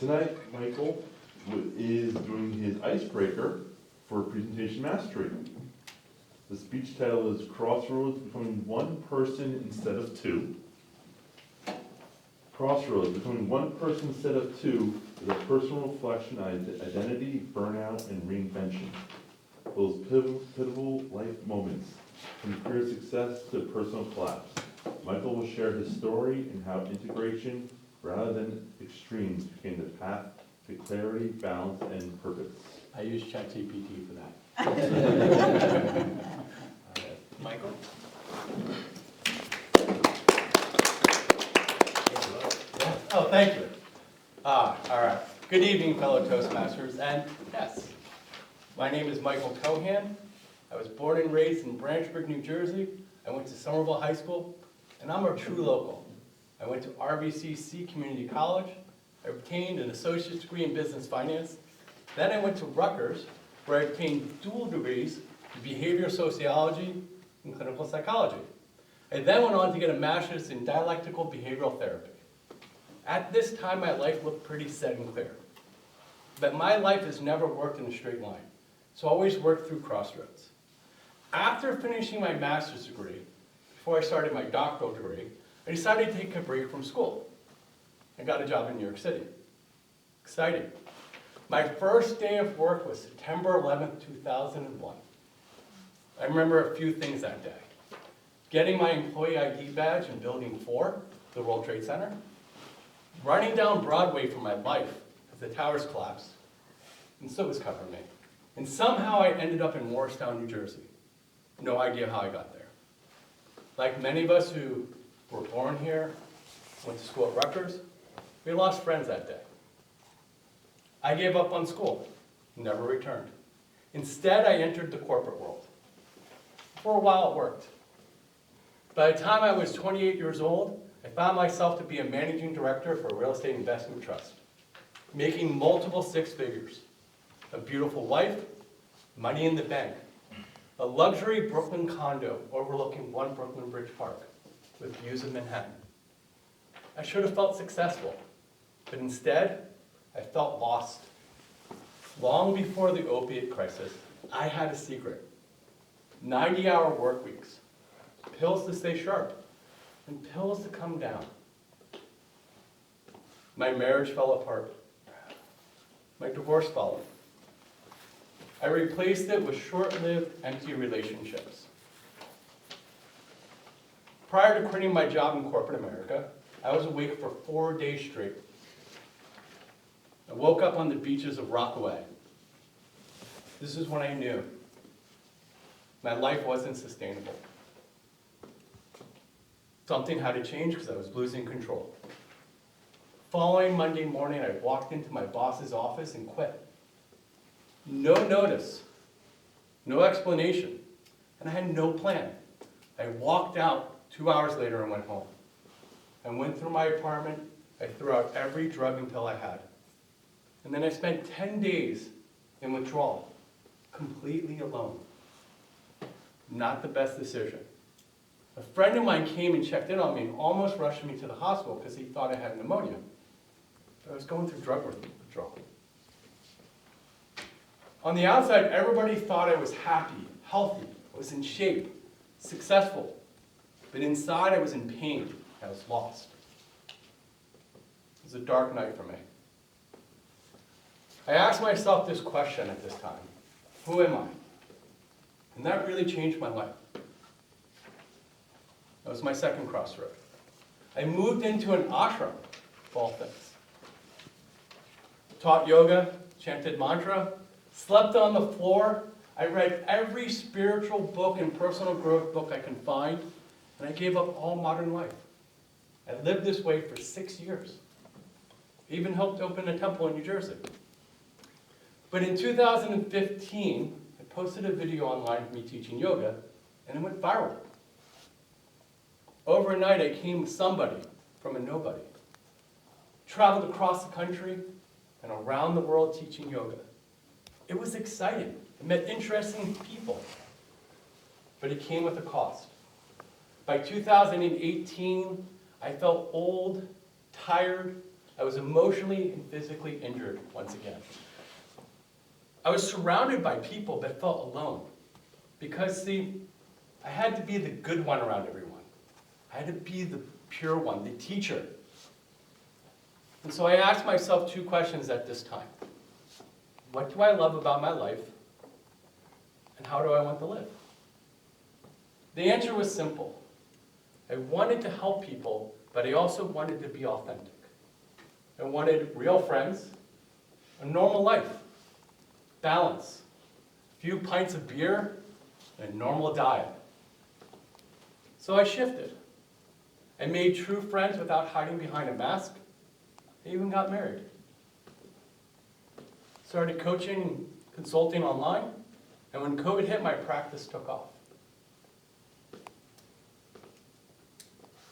Tonight, Michael is doing his Icebreaker for Presentation Mastery. The speech title is Crossroads Becoming One Person Instead of Two. Crossroads Becoming One Person Instead of Two is a personal reflection on identity, burnout, and reinvention. Those pivotal life moments, from career success to personal collapse. Michael will share his story and how integration, rather than extremes, became the path to clarity, balance, and purpose. I use ChatGPT for that. Michael? Oh, thank you. All right. Good evening, fellow Toastmasters, and yes, my name is Michael Cohan. I was born and raised in Branchburg, New Jersey. I went to Somerville High School, and I'm a true local. I went to RVCC Community College. I obtained an associate's degree in business finance. Then I went to Rutgers, where I obtained dual degrees in behavioral sociology and clinical psychology. I then went on to get a master's in dialectical behavioral therapy. At this time, my life looked pretty set and clear. But my life has never worked in a straight line, so I always worked through crossroads. After finishing my master's degree, before I started my doctoral degree, I decided to take a break from school. I got a job in New York City. Exciting. My first day of work was September 11th, 2001. I remember a few things that day. Getting my employee ID badge in Building 4, the World Trade Center. Running down Broadway for my life as the towers collapsed, and so was covering me. And somehow I ended up in Morristown, New Jersey. No idea how I got there. Like many of us who were born here, went to school at Rutgers, we lost friends that day. I gave up on school, never returned. Instead, I entered the corporate world. For a while, it worked. By the time I was 28 years old, I found myself to be a managing director for a real estate investment trust, making multiple six figures, a beautiful wife, money in the bank, a luxury Brooklyn condo overlooking One Brooklyn Bridge Park with views of Manhattan. I should have felt successful, but instead, I felt lost. Long before the opiate crisis, I had a secret. 90-hour work weeks, pills to stay sharp, and pills to come down. My marriage fell apart. My divorce followed. I replaced it with short-lived, empty relationships. Prior to quitting my job in corporate America, I was awake for 4 days straight. I woke up on the beaches of Rockaway. This is when I knew my life wasn't sustainable. Something had to change because I was losing control. Following Monday morning, I walked into my boss's office and quit. No notice, no explanation, and I had no plan. I walked out 2 hours later and went home. I went through my apartment, I threw out every drug and pill I had. And then I spent 10 days in withdrawal, completely alone. Not the best decision. A friend of mine came and checked in on me and almost rushed me to the hospital because he thought I had pneumonia. But I was going through drug withdrawal. On the outside, everybody thought I was happy, healthy, I was in shape, successful. But inside, I was in pain. I was lost. It was a dark night for me. I asked myself this question at this time: who am I? And that really changed my life. That was my second crossroad. I moved into an ashram, of all things. Taught yoga, chanted mantra, slept on the floor. I read every spiritual book and personal growth book I can find, and I gave up all modern life. I lived this way for 6 years. I even helped open a temple in New Jersey. But in 2015, I posted a video online of me teaching yoga, and it went viral. Overnight, I became somebody from a nobody. Traveled across the country and around the world teaching yoga. It was exciting. I met interesting people, but it came with a cost. By 2018, I felt old, tired. I was emotionally and physically injured once again. I was surrounded by people but felt alone. Because, see, I had to be the good one around everyone. I had to be the pure one, the teacher. And so I asked myself two questions at this time. What do I love about my life? And how do I want to live? The answer was simple. I wanted to help people, but I also wanted to be authentic. I wanted real friends, a normal life, balance, a few pints of beer, and a normal diet. So I shifted. I made true friends without hiding behind a mask. I even got married. Started coaching, consulting online, and when COVID hit, my practice took off.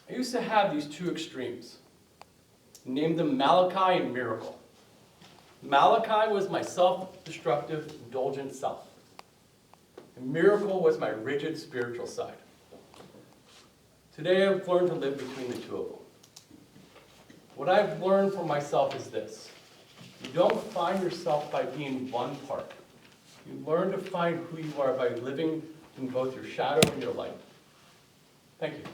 I used to have these two extremes. I named them Malachi and Miracle. Malachi was my self-destructive, indulgent self. And Miracle was my rigid spiritual side. Today I've learned to live between the two of them. What I've learned for myself is this. You don't find yourself by being one part. You learn to find who you are by living in both your shadow and your light. Thank you.